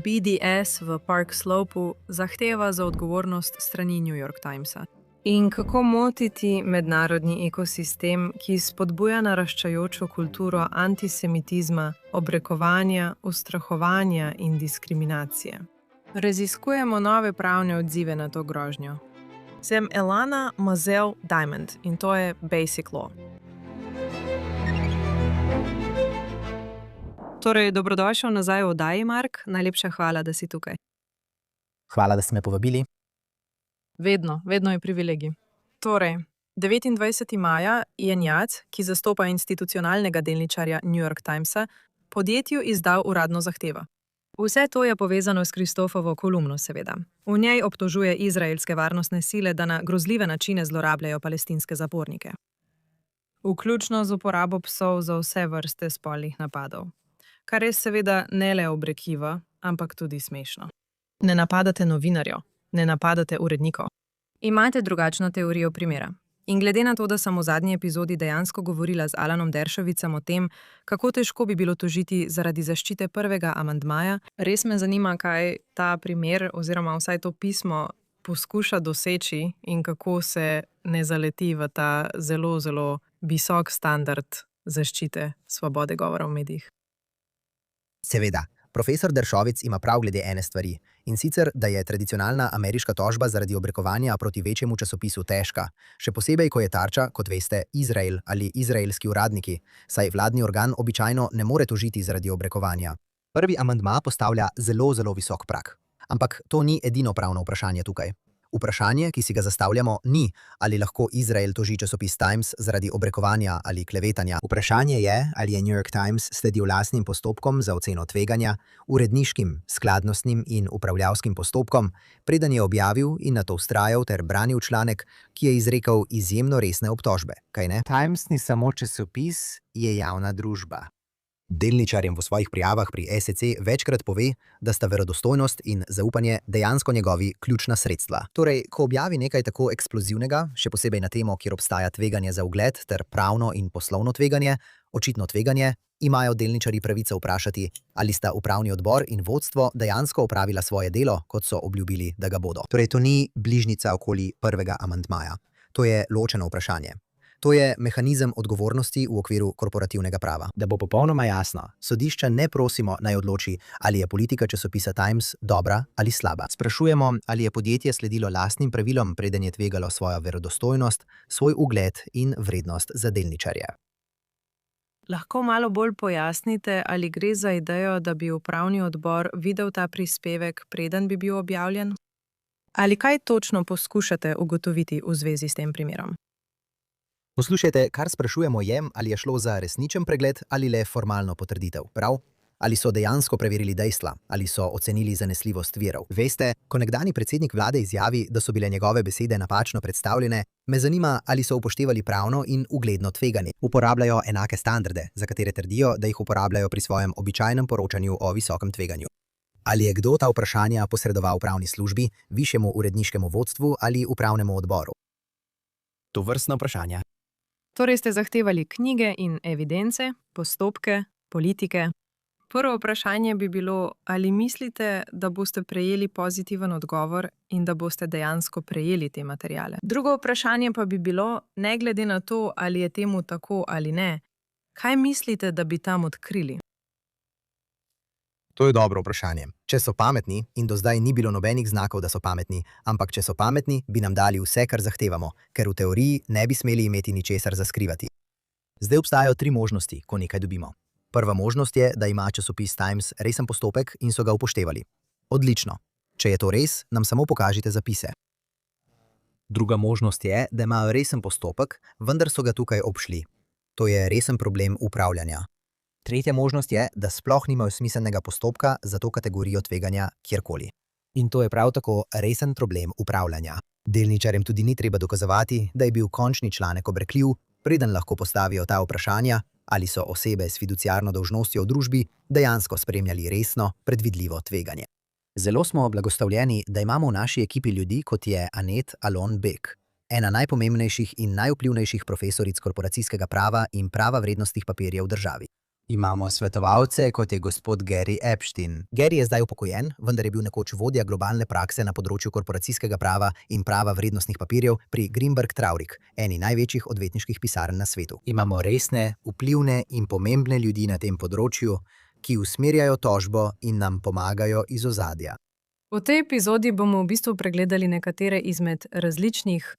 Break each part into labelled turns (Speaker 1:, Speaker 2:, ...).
Speaker 1: BDS v Park Slopu zahteva za odgovornost strani New York Timesa.
Speaker 2: In kako motiti mednarodni ekosistem, ki spodbuja naraščajočo kulturo antisemitizma, obrekovanja, ustrahovanja in diskriminacije.
Speaker 1: Raziskujemo nove pravne odzive na to grožnjo. Sem Elana Mazel-Diamond in to je Basic Law. Torej, dobrodošel nazaj v oddaji, Mark. Najlepša hvala, da si tukaj.
Speaker 3: Hvala, da ste me povabili.
Speaker 1: Vedno je privilegij. Torej, 29. maja je Njac, ki zastopa institucionalnega delničarja New York Timesa, podjetju izdal uradno zahtevo. Vse to je povezano s Kristofovo kolumno, seveda. V njej obtožuje izraelske varnostne sile, da na grozljive načine zlorabljajo palestinske zapornike. Vključno z uporabo psov za vse vrste spolnih napadov. Kar je seveda ne le obrekivo, ampak tudi smešno. Ne napadate novinarjev, ne napadate urednikov. Imate drugačno teorijo primera. In glede na to, da sem v zadnji epizodi dejansko govorila z Alanom Deršovicem o tem, kako težko bi bilo tožiti zaradi zaščite prvega amandmaja, res me zanima, kaj ta primer oziroma vsaj to pismo poskuša doseči in kako se ne zaleti v ta zelo, zelo visok standard zaščite svobode govora v medijih.
Speaker 3: Seveda, profesor Deršovic ima prav glede ene stvari, in sicer, da je tradicionalna ameriška tožba zaradi obrekovanja proti večjemu časopisu težka, še posebej, ko je tarča, kot veste, Izrael ali izraelski uradniki, saj vladni organ običajno ne more tožiti zaradi obrekovanja. Prvi amandma postavlja zelo, zelo visok prag. Ampak to ni edino pravno vprašanje tukaj. Vprašanje, ki si ga zastavljamo, ni, ali lahko Izrael toži časopis Times zaradi obrekovanja ali klevetanja. Vprašanje je, ali je New York Times sledil lastnim postopkom za oceno tveganja, uredniškim, skladnostnim in upravljavskim postopkom, preden je objavil in nato vztrajal ter branil članek, ki je izrekel izjemno resne obtožbe, kaj ne?
Speaker 4: Times ni samo časopis, je javna družba.
Speaker 3: Delničarjem v svojih prijavah pri SEC večkrat pove, da sta verodostojnost in zaupanje dejansko njegovi ključna sredstva. Torej, ko objavi nekaj tako eksplozivnega, še posebej na temo, kjer obstaja tveganje za ugled ter pravno in poslovno tveganje, očitno tveganje, imajo delničarji pravico vprašati, ali sta upravni odbor in vodstvo dejansko opravila svoje delo, kot so obljubili, da ga bodo. Torej, to ni bližnjica okoli prvega amandmaja. To je ločeno vprašanje. To je mehanizem odgovornosti v okviru korporativnega prava. Da bo popolnoma jasno, sodišča ne prosimo naj odloči, ali je politika časopisa Times dobra ali slaba. Sprašujemo, ali je podjetje sledilo lastnim pravilom, preden je tvegalo svojo verodostojnost, svoj ugled in vrednost za delničarje.
Speaker 1: Lahko malo bolj pojasnite, ali gre za idejo, da bi upravni odbor videl ta prispevek, preden bi bil objavljen? Ali kaj točno poskušate ugotoviti v zvezi s tem primerom?
Speaker 3: Poslušajte, kar sprašujemo je, ali je šlo za resničen pregled ali le formalno potrditev, prav? Ali so dejansko preverili dejstva, ali so ocenili zanesljivost virov. Veste, ko nekdanji predsednik vlade izjavi, da so bile njegove besede napačno predstavljene, me zanima, ali so upoštevali pravno in ugledno tveganje. Uporabljajo enake standarde, za katere trdijo, da jih uporabljajo pri svojem običajnem poročanju o visokem tveganju. Ali je kdo ta vprašanja posredoval pravni službi, višjemu uredniškemu vodstvu ali upravnemu odboru? Tovrstna vprašanja.
Speaker 1: Torej ste zahtevali knjige in evidence, postopke, politike. Prvo vprašanje bi bilo, ali mislite, da boste prejeli pozitiven odgovor in da boste dejansko prejeli te materijale. Drugo vprašanje pa bi bilo, ne glede na to, ali je temu tako ali ne, kaj mislite, da bi tam odkrili?
Speaker 3: To je dobro vprašanje. Če so pametni, in do zdaj ni bilo nobenih znakov, da so pametni, ampak če so pametni, bi nam dali vse, kar zahtevamo, ker v teoriji ne bi smeli imeti ničesar za skrivati. Zdaj obstajajo 3 možnosti, ko nekaj dobimo. Prva možnost je, da ima časopis Times resen postopek in so ga upoštevali. Odlično. Če je to res, nam samo pokažite zapise. Druga možnost je, da imajo resen postopek, vendar so ga tukaj obšli. To je resen problem upravljanja. Tretja možnost je, da sploh nimajo smiselnega postopka za to kategorijo tveganja kjerkoli. In to je prav tako resen problem upravljanja. Delničarjem tudi ni treba dokazovati, da je bil končni članek obrekljiv, preden lahko postavijo ta vprašanja, ali so osebe s fiduciarno dolžnostjo v družbi dejansko spremljali resno, predvidljivo tveganje. Zelo smo blagostavljeni, da imamo v naši ekipi ljudi, kot je Annette Allon-Beck, ena najpomembnejših in najvplivnejših profesoric korporacijskega prava in prava vrednostnih papirjev v državi.
Speaker 4: Imamo svetovalce, kot je gospod Gary Epstein.
Speaker 3: Gary je zdaj upokojen, vendar je bil nekoč vodja globalne prakse na področju korporacijskega prava in prava vrednostnih papirjev pri Greenberg Traurig, eni največjih odvetniških pisarn na svetu.
Speaker 4: Imamo resne, vplivne in pomembne ljudi na tem področju, ki usmerjajo tožbo in nam pomagajo iz ozadja.
Speaker 2: V tej epizodi bomo v bistvu pregledali nekatere izmed različnih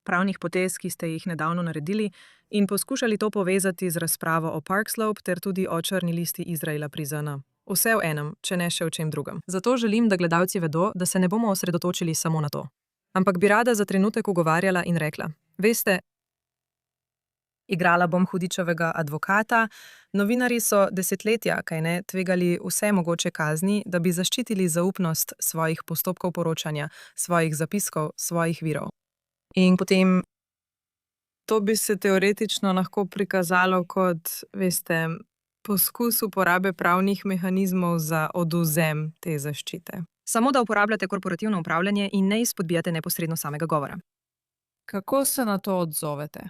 Speaker 1: pravnih potez, ki ste jih nedavno naredili, in poskušali to povezati z razpravo o Park Slope ter tudi o črni listi Izraela pri ZN. Vse v enem, če ne še v čem drugem. Zato želim, da gledalci vedo, da se ne bomo osredotočili samo na to. Ampak bi rada za trenutek ugovarjala in rekla: veste, igrala bom hudičevega advokata, novinarji so desetletja, tvegali vse mogoče kazni, da bi zaščitili zaupnost svojih postopkov poročanja, svojih zapiskov, svojih virov. In potem to bi se teoretično lahko prikazalo kot, veste, poskus uporabe pravnih mehanizmov za odvzem te zaščite. Samo da uporabljate korporativno upravljanje in ne izpodbijate neposredno samega govora.
Speaker 2: Kako se na to odzovete?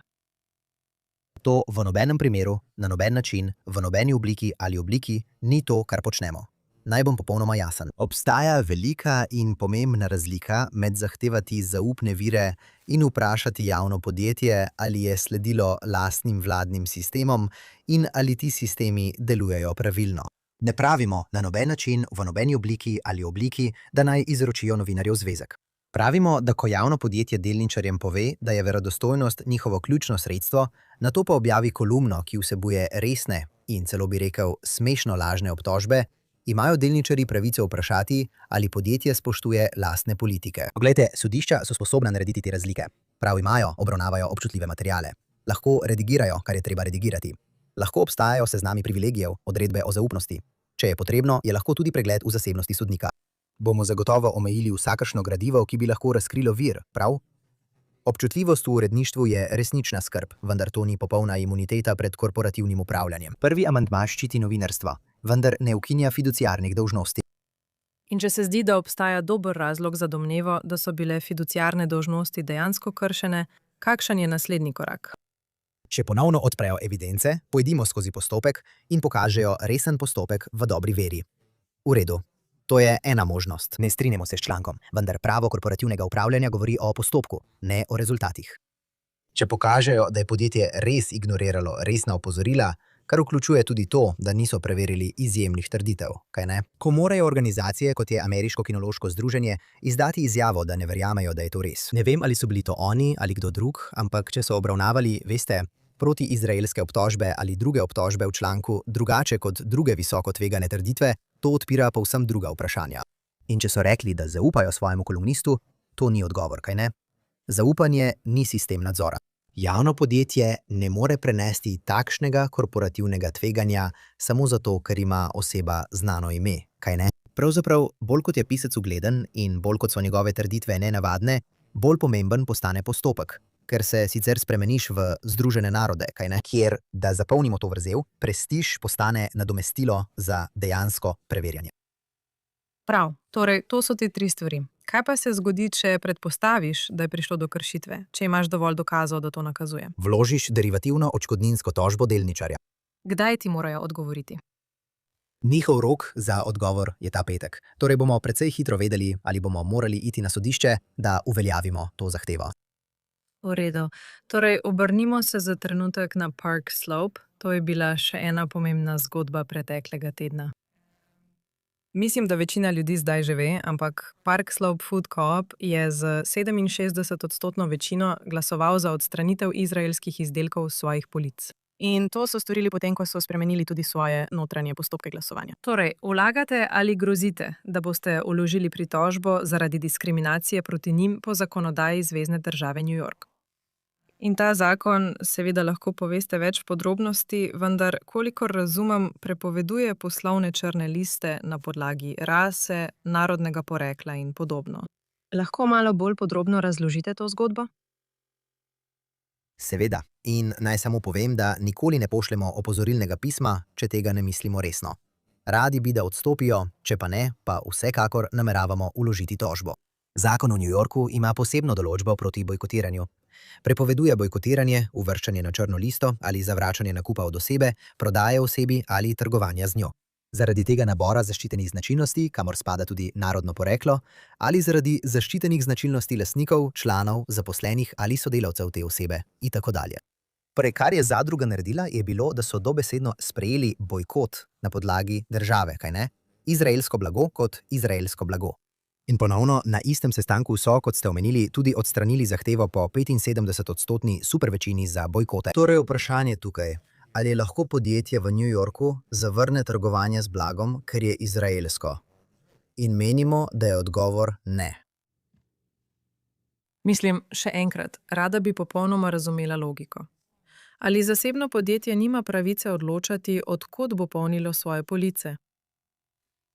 Speaker 3: To v nobenem primeru, na noben način, v nobeni obliki ali obliki ni to, kar počnemo. Naj bom popolnoma jasen.
Speaker 4: Obstaja velika in pomembna razlika med zahtevati zaupne vire in vprašati javno podjetje, ali je sledilo lastnim vladnim sistemom in ali ti sistemi delujejo pravilno. Ne pravimo na noben način, v nobeni obliki ali obliki, da naj izročijo novinarjev zvezek. Pravimo, da ko javno podjetje delničarjem pove, da je verodostojnost njihovo ključno sredstvo, nato pa objavi kolumno, ki vsebuje resne in celo bi rekel smešno lažne obtožbe, imajo delničarji pravico vprašati, ali podjetje spoštuje lastne politike.
Speaker 3: Poglejte, sodišča so sposobna narediti te razlike. Prav imajo, obravnavajo občutljive materiale. Lahko redigirajo, kar je treba redigirati. Lahko obstajajo seznami privilegijev, odredbe o zaupnosti. Če je potrebno, je lahko tudi pregled v zasebnosti sodnika. Bomo zagotovo omejili vsakršno gradivo, ki bi lahko razkrilo vir, prav? Občutljivost v uredništvu je resnična skrb, vendar to ni popolna imuniteta pred korporativnim upravljanjem. Prvi amandma ščiti novinarstvo, vendar ne ukinja fiduciarnih dolžnosti.
Speaker 2: In če se zdi, da obstaja dober razlog za domnevo, da so bile fiduciarne dolžnosti dejansko kršene, kakšen je naslednji korak?
Speaker 3: Če ponovno odprejo evidence, pojdimo skozi postopek in pokažejo resen postopek v dobri veri. V redu. To je ena možnost. Ne strinjamo se s člankom, vendar pravo korporativnega upravljanja govori o postopku, ne o rezultatih. Če pokažejo, da je podjetje res ignoriralo resna opozorila, kar vključuje tudi to, da niso preverili izjemnih trditev, kaj ne? Ko morajo organizacije, kot je Ameriško kinološko združenje, izdati izjavo, da ne verjamejo, da je to res. Ne vem, ali so bili to oni ali kdo drug, ampak če so obravnavali, veste, protiizraelske obtožbe ali druge obtožbe v članku drugače kot druge visoko tvegane trditve, to odpira povsem druga vprašanja. In če so rekli, da zaupajo svojemu kolumnistu, to ni odgovor, kaj ne? Zaupanje ni sistem nadzora. Javno podjetje ne more prenesti takšnega korporativnega tveganja samo zato, ker ima oseba znano ime, kaj ne? Pravzaprav, bolj kot je pisec ugleden in bolj kot so njegove trditve nenavadne, bolj pomemben postane postopek, ker se sicer spremeniš v Združene narode, kaj ne? Kjer, da zapolnimo to vrzel, prestiž postane nadomestilo za dejansko preverjanje.
Speaker 2: Prav, torej to so te tri stvari. Kaj pa se zgodi, če predpostaviš, da je prišlo do kršitve, če imaš dovolj dokazov, da to nakazuje?
Speaker 3: Vložiš derivativno odškodninsko tožbo delničarja.
Speaker 2: Kdaj ti morajo odgovoriti?
Speaker 3: Njihov rok za odgovor je ta petek. Torej bomo precej hitro vedeli, ali bomo morali iti na sodišče, da uveljavimo to zahtevo.
Speaker 2: V redu. Torej, obrnimo se za trenutek na Park Slope. To je bila še ena pomembna zgodba preteklega tedna.
Speaker 1: Mislim, da večina ljudi zdaj že ve, ampak Park Slope Food Co-op je z 67% večino glasoval za odstranitev izraelskih izdelkov s svojih polic. In to so storili potem, ko so spremenili tudi svoje notranje postopke glasovanja.
Speaker 2: Torej, vlagate ali grozite, da boste vložili pritožbo zaradi diskriminacije proti njim po zakonodaji Zvezne države New York?
Speaker 1: In ta zakon, seveda lahko poveste več podrobnosti, vendar, kolikor razumem, prepoveduje poslovne črne liste na podlagi rase, narodnega porekla in podobno. Lahko malo bolj podrobno razložite to zgodbo?
Speaker 3: Seveda. In naj samo povem, da nikoli ne pošljemo opozorilnega pisma, če tega ne mislimo resno. Radi bi, da odstopijo, če pa ne, pa vsekakor nameravamo vložiti tožbo. Zakon v New Yorku ima posebno določbo proti bojkotiranju. Prepoveduje bojkotiranje, uvrščanje na črno listo ali zavračanje nakupa od osebe, prodaje osebi ali trgovanja z njo. Zaradi tega nabora zaščitenih značilnosti, kamor spada tudi narodno poreklo, ali zaradi zaščitenih značilnosti lastnikov, članov, zaposlenih ali sodelavcev te osebe itd. Torej, kar je zadruga naredila, je bilo, da so dobesedno sprejeli bojkot na podlagi države, kajne? Izraelsko blago kot izraelsko blago. In ponovno, na istem sestanku so, kot ste omenili, tudi odstranili zahtevo po 75% supervečini za bojkote. Torej, vprašanje tukaj, ali je lahko podjetje v New Yorku zavrne trgovanje z blagom, ker je izraelsko? In menimo, da je odgovor ne.
Speaker 1: Mislim, še enkrat, rada bi popolnoma razumela logiko. Ali zasebno podjetje nima pravice odločati, od kod bo polnilo svoje police?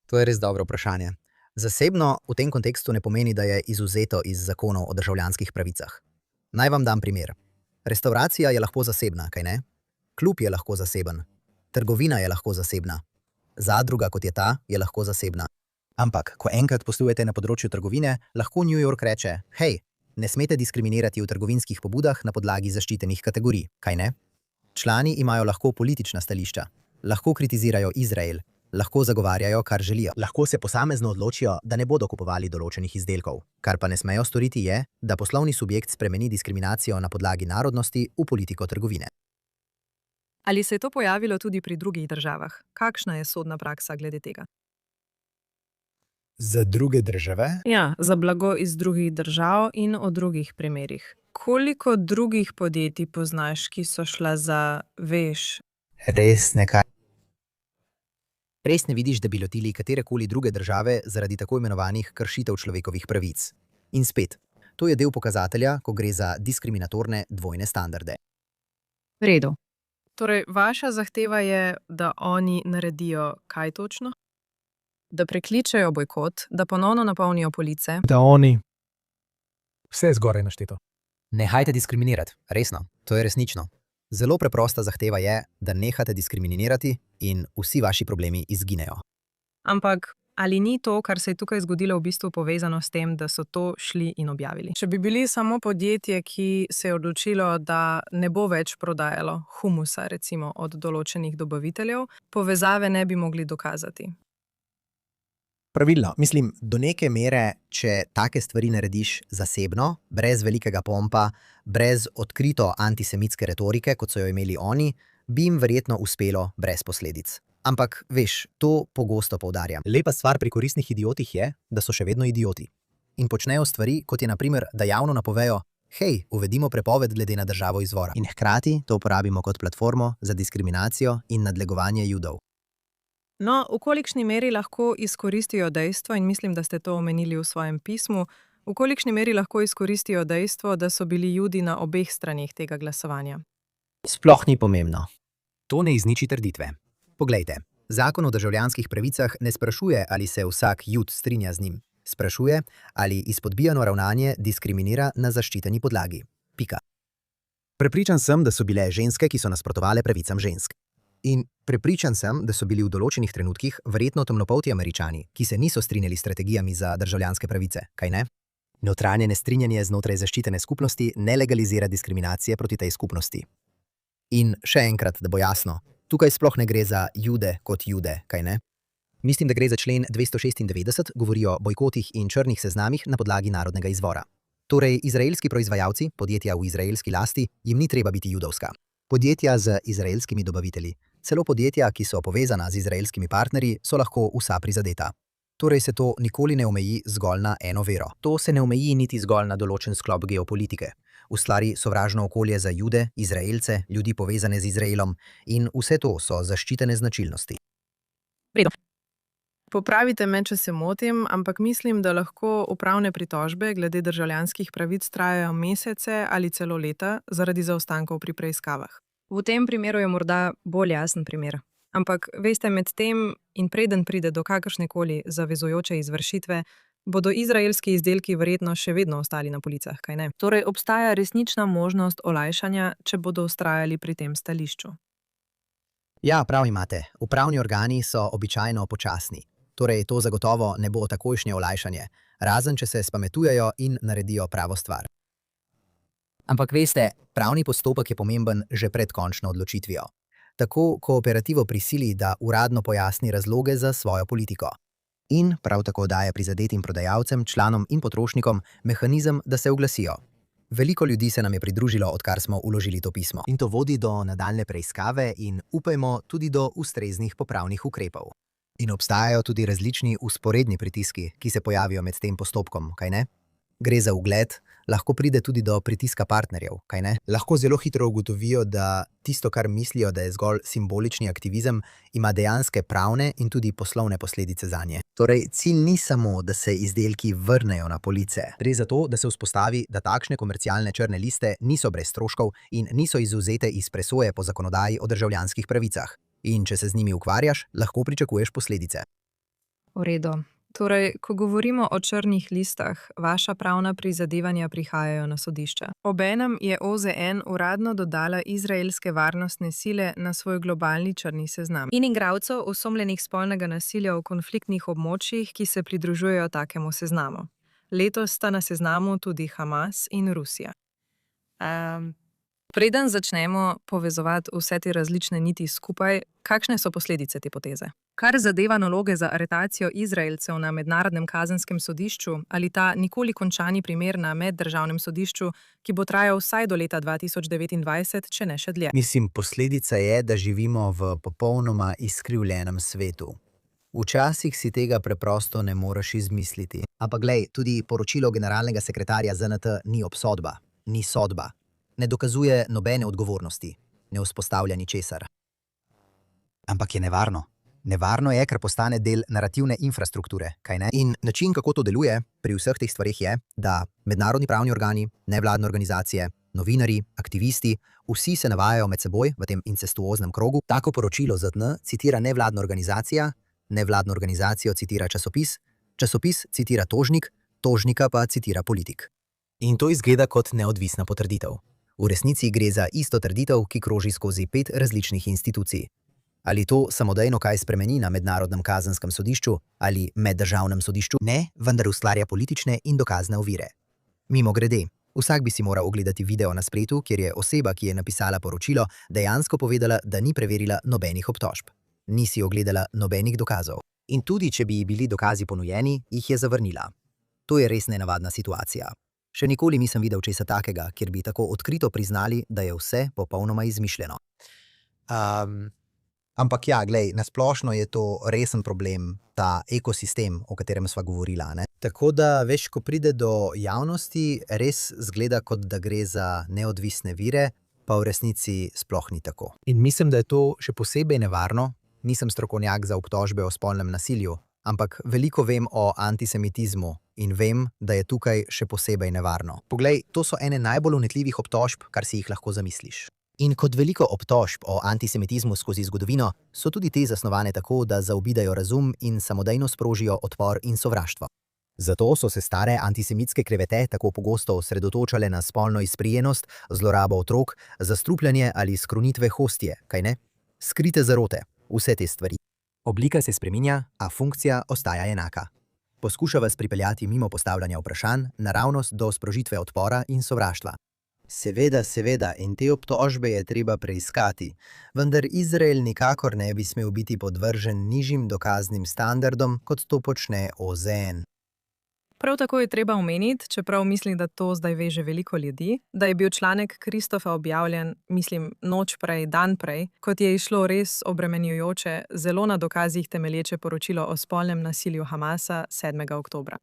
Speaker 3: To je res dobro vprašanje. Zasebno v tem kontekstu ne pomeni, da je izvzeto iz zakonov o državljanskih pravicah. Naj vam dam primer. Restavracija je lahko zasebna, kaj ne? Klub je lahko zaseben. Trgovina je lahko zasebna. Zadruga, kot je ta, je lahko zasebna. Ampak, ko enkrat poslujete na področju trgovine, lahko New York reče: hej, ne smete diskriminirati v trgovinskih pobudah na podlagi zaščitenih kategorij, kaj ne? Člani imajo lahko politična stališča, lahko kritizirajo Izrael, lahko zagovarjajo, kar želijo. Lahko se posamezno odločijo, da ne bodo kupovali določenih izdelkov. Kar pa ne smejo storiti je, da poslovni subjekt spremeni diskriminacijo na podlagi narodnosti v politiko trgovine.
Speaker 1: Ali se je to pojavilo tudi pri drugih državah? Kakšna je sodna praksa glede tega?
Speaker 3: Za druge države?
Speaker 1: Ja, za blago iz drugih držav in o drugih primerih. Koliko drugih podjetij poznaš, ki so šla za, veš?
Speaker 3: Res nekaj. Res ne vidiš, da bi lotili katerekoli druge države zaradi tako imenovanih kršitev človekovih pravic. In spet, to je del pokazatelja, ko gre za diskriminatorne dvojne standarde.
Speaker 2: V redu.
Speaker 1: Torej, vaša zahteva je, da oni naredijo kaj točno? Da prekličejo bojkot, da ponovno napolnijo police?
Speaker 5: Da oni. Vse je zgoraj našteto.
Speaker 3: Nehajte diskriminirati, resno, to je resnično. Zelo preprosta zahteva je, da nehate diskriminirati in vsi vaši problemi izginejo.
Speaker 1: Ampak ali ni to, kar se je tukaj zgodilo, v bistvu povezano s tem, da so to šli in objavili? Če bi bili samo podjetje, ki se je odločilo, da ne bo več prodajalo humusa, recimo, od določenih dobaviteljev, povezave ne bi mogli dokazati.
Speaker 3: Pravilno, mislim, do neke mere, če take stvari narediš zasebno, brez velikega pompa, brez odkrito antisemitske retorike, kot so jo imeli oni, bi jim verjetno uspelo brez posledic. Ampak, veš, to pogosto poudarjam. Lepa stvar pri koristnih idiotih je, da so še vedno idioti. In počnejo stvari, kot je na primer, da javno napovejo: hej, uvedimo prepoved glede na državo izvora. In hkrati to uporabimo kot platformo za diskriminacijo in nadlegovanje Judov.
Speaker 1: No, v kolikšni meri lahko izkoristijo dejstvo, in mislim, da ste to omenili v svojem pismu, v kolikšni meri lahko izkoristijo dejstvo, da so bili Judi na obeh straneh tega glasovanja?
Speaker 3: Sploh ni pomembno. To ne izniči trditve. Poglejte, zakon o državljanskih pravicah ne sprašuje, ali se vsak Jud strinja z njim. Sprašuje, ali izpodbijano ravnanje diskriminira na zaščiteni podlagi. Pika. Prepričan sem, da so bile ženske, ki so nasprotovale pravicam žensk. In prepričan sem, da so bili v določenih trenutkih verjetno temnopolti Američani, ki se niso strinjali s strategijami za državljanske pravice, kaj ne? Notranje nestrinjanje znotraj zaščitene skupnosti ne legalizira diskriminacije proti tej skupnosti. In še enkrat, da bo jasno, tukaj sploh ne gre za Jude kot Jude, kaj ne? Mislim, da gre za člen 296, govori o bojkotih in črnih seznamih na podlagi narodnega izvora. Torej, izraelski proizvajalci, podjetja v izraelski lasti, jim ni treba biti judovska. Podjetja z izraelskimi dobavitelji, celo podjetja, ki so povezana z izraelskimi partnerji, so lahko vsa prizadeta. Torej se to nikoli ne omeji zgolj na eno vero. To se ne omeji niti zgolj na določen sklop geopolitike. Ustvari sovražno okolje za Jude, Izraelce, ljudi povezane z Izraelom in vse to so zaščitene značilnosti.
Speaker 1: Popravite me, če se motim, ampak mislim, da lahko upravne pritožbe glede državljanskih pravic trajajo mesece ali celo leta zaradi zaostankov pri preiskavah. V tem primeru je morda bolj jasen primer. Ampak veste, med tem in preden pride do kakršnekoli zavezujoče izvršitve, bodo izraelski izdelki verjetno še vedno ostali na policah, kaj ne? Torej obstaja resnična možnost olajšanja, če bodo vztrajali pri tem stališču.
Speaker 3: Ja, prav imate. Upravni organi so običajno počasni. Torej, to zagotovo ne bo takojšnje olajšanje, razen če se spametujejo in naredijo pravo stvar. Ampak veste, pravni postopek je pomemben že pred končno odločitvijo. Tako kooperativo prisili, da uradno pojasni razloge za svojo politiko. In prav tako daje prizadetim prodajalcem, članom in potrošnikom mehanizem, da se oglasijo. Veliko ljudi se nam je pridružilo, odkar smo vložili to pismo. In to vodi do nadaljne preiskave in upajmo tudi do ustreznih popravnih ukrepov. In obstajajo tudi različni vzporedni pritiski, ki se pojavijo med tem postopkom, kaj ne? Gre za ugled, lahko pride tudi do pritiska partnerjev, kaj ne? Lahko zelo hitro ugotovijo, da tisto, kar mislijo, da je zgolj simbolični aktivizem, ima dejanske pravne in tudi poslovne posledice zanje. Torej, cilj ni samo, da se izdelki vrnejo na police. Gre za to, da se vzpostavi, da takšne komercialne črne liste niso brez stroškov in niso izvzete iz presoje po zakonodaji o državljanskih pravicah. In če se z njimi ukvarjaš, lahko pričakuješ posledice.
Speaker 1: V redu. Torej, ko govorimo o črnih listah, vaša pravna prizadevanja prihajajo na sodišče. Obenem je OZN uradno dodala izraelske varnostne sile na svoj globalni črni seznam in igralcev osumljenih spolnega nasilja v konfliktnih območjih, ki se pridružujejo takemu seznamu. Letos sta na seznamu tudi Hamas in Rusija. Preden začnemo povezovati vse te različne niti skupaj, kakšne so posledice te poteze? Kar zadeva naloge za aretacijo Izraelcev na Mednarodnem kazenskem sodišču ali ta nikoli končani primer na Meddržavnem sodišču, ki bo trajal vsaj do leta 2029, če ne še dlje.
Speaker 4: Mislim, posledica je, da živimo v popolnoma izkrivljenem svetu. Včasih si tega preprosto ne moreš izmisliti.
Speaker 3: Ampak glej, tudi poročilo generalnega sekretarja ZNT ni obsodba, ni sodba. Ne dokazuje nobene odgovornosti, ne vzpostavlja ničesar. Ampak je nevarno. Nevarno je, ker postane del narativne infrastrukture, kaj ne? In način, kako to deluje pri vseh teh stvareh je, da mednarodni pravni organi, nevladne organizacije, novinari, aktivisti, vsi se navajajo med seboj v tem incestuoznem krogu. Tako poročilo ZN citira nevladno organizacijo citira časopis, časopis citira tožnik, tožnika pa citira politik. In to izgleda kot neodvisna potrditev. V resnici gre za isto trditev, ki kroži skozi 5 različnih institucij. Ali to samodejno kaj spremeni na Mednarodnem kazenskem sodišču ali Meddržavnem sodišču? Ne, vendar ustvarja politične in dokazne ovire. Mimogrede, vsak bi si moral ogledati video na spletu, kjer je oseba, ki je napisala poročilo, dejansko povedala, da ni preverila nobenih obtožb. Ni si ogledala nobenih dokazov. In tudi, če bi ji bili dokazi ponujeni, jih je zavrnila. To je res nenavadna situacija. Še nikoli nisem videl česa takega, kjer bi tako odkrito priznali, da je vse popolnoma izmišljeno. Ampak ja, glej, nasplošno je to resen problem, ta ekosistem, o katerem sva govorila, ne? Tako da, veš, ko pride do javnosti, res zgleda, kot da gre za neodvisne vire, pa v resnici sploh ni tako.
Speaker 5: In mislim, da je to še
Speaker 3: Posebej nevarno, nisem strokovnjak za obtožbe o spolnem nasilju, ampak veliko vem o antisemitizmu in vem, da je tukaj še posebej nevarno. Poglej, to so ene najbolj vnetljivih obtožb, kar si jih lahko zamisliš. In kot veliko obtožb o antisemitizmu skozi zgodovino, so tudi te zasnovane tako, da zaobidejo razum in samodejno sprožijo odpor in sovraštvo. Zato so se stare antisemitske klevete tako pogosto osredotočale na spolno izprijenost, zlorabo otrok, zastrupljanje ali skrunitve hostje, kaj ne? Skrite zarote, vse te stvari. Oblika se spreminja, a funkcija ostaja enaka. Poskuša vas pripeljati mimo postavljanja vprašanj, naravnost do sprožitve odpora in sovraštva.
Speaker 4: Seveda, in te obtožbe je treba preiskati, vendar Izrael nikakor ne bi smel biti podvržen nižjim dokaznim standardom, kot to počne OZN.
Speaker 1: Prav tako je treba omeniti, čeprav mislim, da to zdaj ve že veliko ljudi, da je bil članek Kristofa objavljen, noč prej, dan prej, kot je išlo res obremenjujoče, zelo na dokazih temelječe poročilo o spolnem nasilju Hamasa 7. oktobra.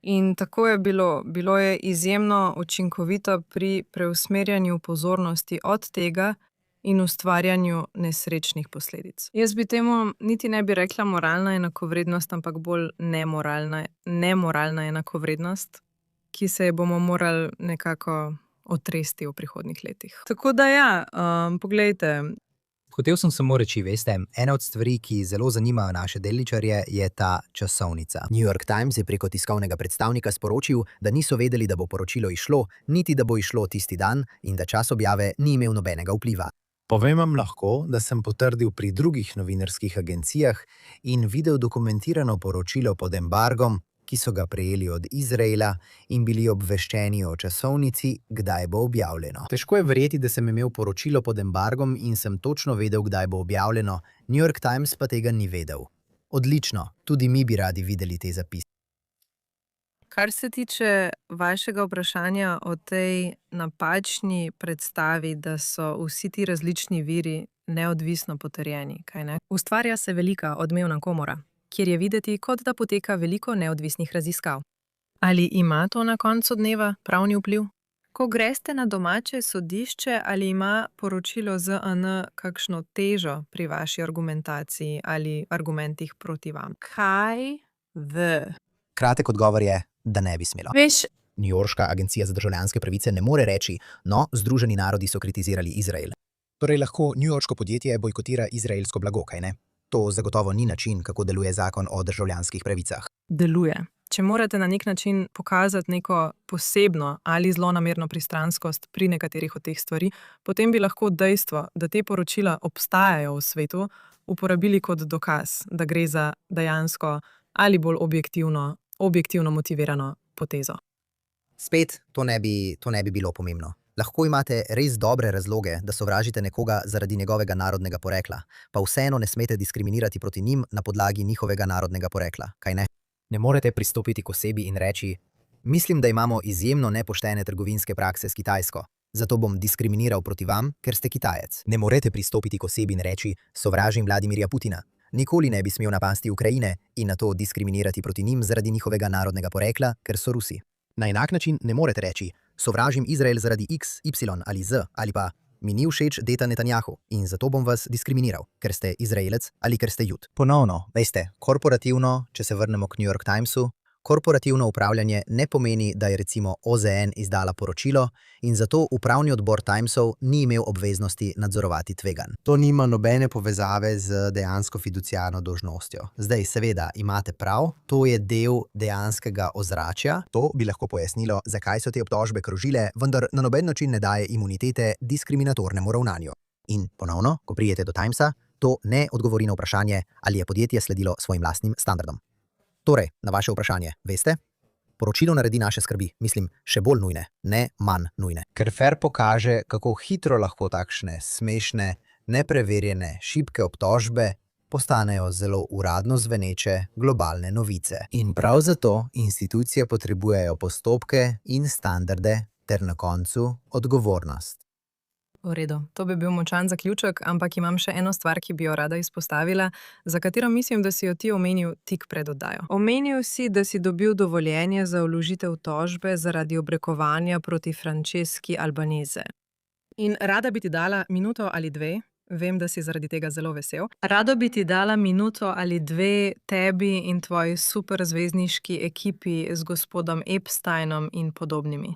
Speaker 1: In tako je bilo je izjemno učinkovito pri preusmerjanju pozornosti od tega in ustvarjanju nesrečnih posledic. Jaz bi temu niti ne bi rekla moralna enakovrednost, ampak bolj nemoralna enakovrednost, ki se je bomo morali nekako otresti v prihodnjih letih. Tako da ja, poglejte.
Speaker 3: Hotel sem samo reči, veste, ena od stvari, ki zelo zanimajo naše delničarje, je ta časovnica. New York Times je preko tiskovnega predstavnika sporočil, da niso vedeli, da bo poročilo išlo, niti da bo išlo tisti dan in da čas objave ni imel nobenega vpliva.
Speaker 4: Povem vam lahko, da sem potrdil pri drugih novinarskih agencijah in videl dokumentirano poročilo pod embargom, ki so ga prejeli od Izraela in bili obveščeni o časovnici, kdaj bo objavljeno. Težko je verjeti, da sem imel poročilo pod embargom in sem točno vedel, kdaj bo objavljeno, New York Times pa tega ni vedel. Odlično, tudi mi bi radi videli te zapise.
Speaker 1: Kar se tiče vašega vprašanja o tej napačni predstavi, da so vsi ti različni viri neodvisno potrjeni, kaj ne? Ustvarja se velika odmevna komora, kjer je videti, kot da poteka veliko neodvisnih raziskav. Ali ima to na koncu dneva pravni vpliv? Ko greste na domače sodišče, ali ima poročilo ZN kakšno težo pri vaši argumentaciji ali argumentih proti vam? Kaj
Speaker 3: Kratek odgovor je, da ne bi smelo.
Speaker 1: Veš,
Speaker 3: Newyorška agencija za državljanske pravice ne more reči, no, Združeni narodi so kritizirali Izrael. Torej lahko newyorško podjetje bojkotira izraelsko blago, kaj ne? To zagotovo ni način, kako deluje zakon o državljanskih pravicah.
Speaker 1: deluje. Če morate na nek način pokazati neko posebno ali zlonamerno pristranskost pri nekaterih od teh stvari, potem bi lahko dejstvo, da te poročila obstajajo v svetu, uporabili kot dokaz, da gre za dejansko ali bolj objektivno motivirano potezo.
Speaker 3: Spet, to ne bi bilo pomembno. Lahko imate res dobre razloge, da sovražite nekoga zaradi njegovega narodnega porekla, pa vseeno ne smete diskriminirati proti njim na podlagi njihovega narodnega porekla, kaj ne? Ne morete pristopiti k osebi in reči: mislim, da imamo izjemno nepoštene trgovinske prakse s Kitajsko, zato bom diskriminiral proti vam, ker ste Kitajec. Ne morete pristopiti k osebi in reči: sovražim Vladimirja Putina. Nikoli ne bi smel napasti Ukrajine in na to diskriminirati proti njim zaradi njihovega narodnega porekla, ker so Rusi. Na enak način ne morete reči: sovražim Izrael zaradi X, Y ali Z, ali pa mi ni všeč deta Netanjahu in zato bom vas diskriminiral, ker ste Izraelec ali ker ste Jud. Ponovno, veste, korporativno, če se vrnemo k New York Timesu, korporativno upravljanje ne pomeni, da je recimo OZN izdala poročilo in zato upravni odbor Timesov ni imel obveznosti nadzorovati tveganj. To nima nobene povezave z dejansko fiduciarno dolžnostjo. Zdaj, seveda, imate prav, to je del dejanskega ozračja. To bi lahko pojasnilo, zakaj so te obtožbe krožile, vendar na noben način ne daje imunitete diskriminatornemu ravnanju. In ponovno, ko prijete do Timesa, to ne odgovori na vprašanje, ali je podjetje sledilo svojim lastnim standardom. Torej, na vaše vprašanje, veste? Poročilo naredi naše skrbi, mislim, še bolj nujne, ne manj nujne. Ker FAIR pokaže, kako hitro lahko takšne smešne, nepreverjene, šibke obtožbe postanejo zelo uradno zveneče globalne novice. In prav zato institucije potrebujejo postopke in standarde ter na koncu odgovornost.
Speaker 1: V redu, to bi bil močan zaključek, ampak imam še eno stvar, ki bi jo rada izpostavila, za katero mislim, da si jo ti omenil tik pred oddajo. Omenil si, da si dobil dovoljenje za vložitev tožbe zaradi obrekovanja proti Franceschi Albanese. In rada bi ti dala minuto ali dve, vem, da si zaradi tega zelo vesel, rada bi ti dala minuto ali dve tebi in tvoji super zvezdniški ekipi z gospodom Epsteinom in podobnimi.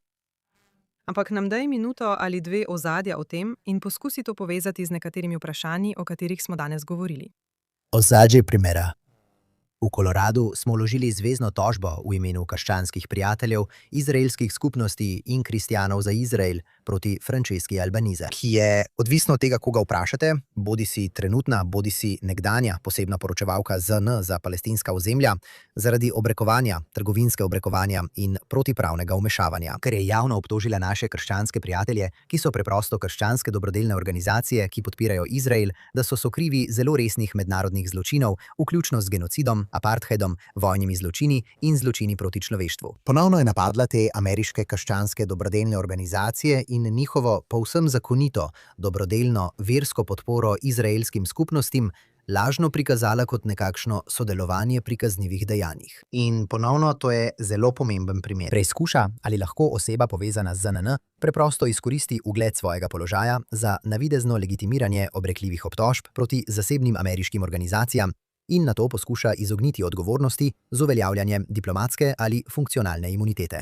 Speaker 1: Ampak nam daj minuto ali dve ozadja o tem in poskusi to povezati z nekaterimi vprašanji, o katerih smo danes govorili.
Speaker 3: Ozadje primera. V Koloradu smo vložili zvezno tožbo v imenu krščanskih prijateljev, izraelskih skupnosti in kristjanov za Izrael proti Franceschi Albanese, ki je, odvisno od tega, koga vprašate, bodisi trenutna, bodisi nekdanja posebna poročevalka ZN za palestinska ozemlja, zaradi obrekovanja, trgovinske obrekovanja in protipravnega vmešavanja, ker je javno obtožila naše krščanske prijatelje, ki so preprosto krščanske dobrodelne organizacije, ki podpirajo Izrael, da so sokrivi zelo resnih mednarodnih zločinov, vključno z genocidom, apartheidom, vojnimi zločini in zločini proti človeštvu. Ponovno je napadla te ameriške krščanske dobrodelne organizacije in njihovo povsem zakonito, dobrodelno, versko podporo izraelskim skupnostim lažno prikazala kot nekakšno sodelovanje pri kaznivih dejanjih. In ponovno to je zelo pomemben primer. Preizkuša, ali lahko oseba povezana z ZNN preprosto izkoristi ugled svojega položaja za navidezno legitimiranje obrekljivih obtožb proti zasebnim ameriškim organizacijam in na to poskuša izogniti odgovornosti z uveljavljanjem diplomatske ali funkcionalne imunitete.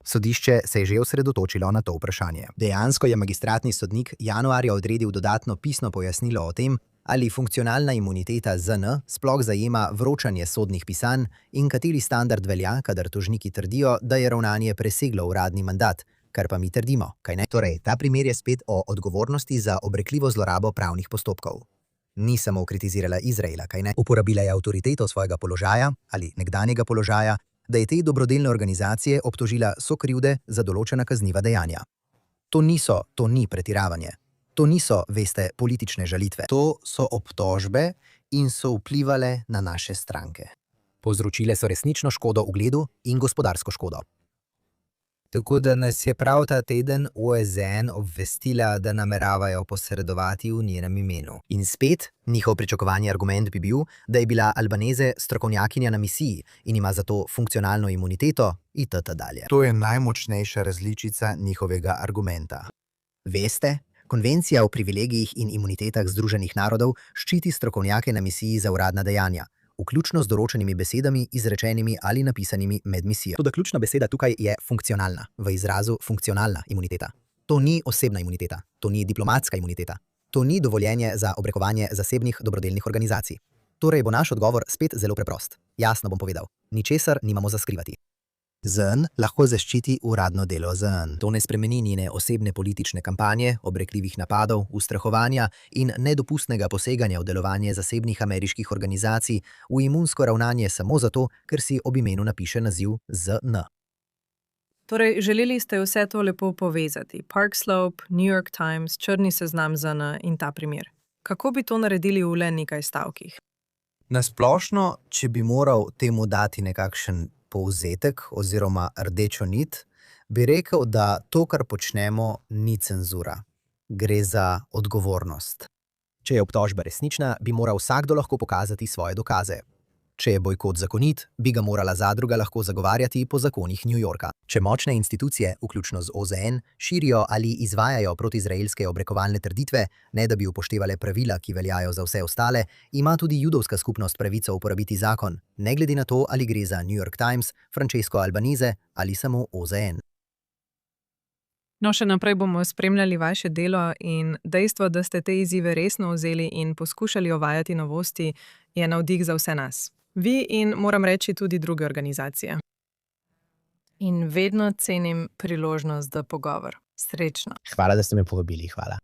Speaker 3: Sodišče se je že osredotočilo na to vprašanje. Dejansko je magistratni sodnik januarja odredil dodatno pisno pojasnilo o tem, ali funkcionalna imuniteta ZN sploh zajema vročanje sodnih pisanj in kateri standard velja, kadar tožniki trdijo, da je ravnanje preseglo uradni mandat, kar pa mi trdimo, kaj ne? Torej, ta primer je spet o odgovornosti za obrekljivo zlorabo pravnih postopkov. Ni samo kritizirala Izraela, kaj ne? Uporabila je avtoriteto svojega položaja ali nekdanjega položaja, da je te dobrodelne organizacije obtožila sokrivde za določena kazniva dejanja. To ni pretiravanje. To niso, veste, politične žalitve.
Speaker 4: To so obtožbe in so vplivale na naše stranke.
Speaker 3: Povzročile so resnično škodo ugledu in gospodarsko škodo.
Speaker 4: Tako da nas je prav ta teden OZN obvestila, da nameravajo posredovati v njenem imenu.
Speaker 3: In spet, njihov pričakovani argument bi bil, da je bila Albanese strokovnjakinja na misiji in ima zato funkcionalno imuniteto itd.
Speaker 4: To je najmočnejša različica njihovega argumenta.
Speaker 3: Veste, konvencija o privilegijih in imunitetah Združenih narodov ščiti strokovnjake na misiji za uradna dejanja, vključno z določenimi besedami, izrečenimi ali napisanimi med misijo. Toda ključna beseda tukaj je funkcionalna, v izrazu funkcionalna imuniteta. To ni osebna imuniteta, to ni diplomatska imuniteta, to ni dovoljenje za obrekovanje zasebnih dobrodelnih organizacij. Torej bo naš odgovor spet zelo preprost. Jasno bom povedal, ničesar nimamo za skrivati.
Speaker 4: ZN lahko zaščiti uradno delo ZN.
Speaker 3: To ne spremeni njene osebne politične kampanje, obrekljivih napadov, ustrahovanja in nedopustnega poseganja v delovanje zasebnih ameriških organizacij v imunsko ravnanje samo zato, ker si ob imenu napiše naziv ZN.
Speaker 1: Torej, želeli ste vse to lepo povezati. Park Slope, New York Times, črni seznam ZN in ta primer. Kako bi to naredili v le nekaj stavkih?
Speaker 4: Nasplošno, če bi moral temu dati nekakšen povzetek oziroma rdečo nit, bi rekel, da to, kar počnemo, ni cenzura. Gre za odgovornost.
Speaker 3: Če je obtožba resnična, bi moral vsakdo lahko pokazati svoje dokaze. Če je bojkot zakonit, bi ga morala zadruga lahko zagovarjati po zakonih New Yorka. Če močne institucije, vključno z OZN, širijo ali izvajajo protiizraelske obrekovalne trditve, ne da bi upoštevale pravila, ki veljajo za vse ostale, ima tudi judovska skupnost pravico uporabiti zakon, ne glede na to, ali gre za New York Times, Francesco Albanese ali samo OZN.
Speaker 1: No, še naprej bomo spremljali vaše delo in dejstvo, da ste te izzive resno vzeli in poskušali uvajati novosti, je navdih za vse nas. Vi in, moram reči, tudi druge organizacije. In vedno cenim priložnost za pogovor. Srečno.
Speaker 3: Hvala, da ste me povabili, hvala.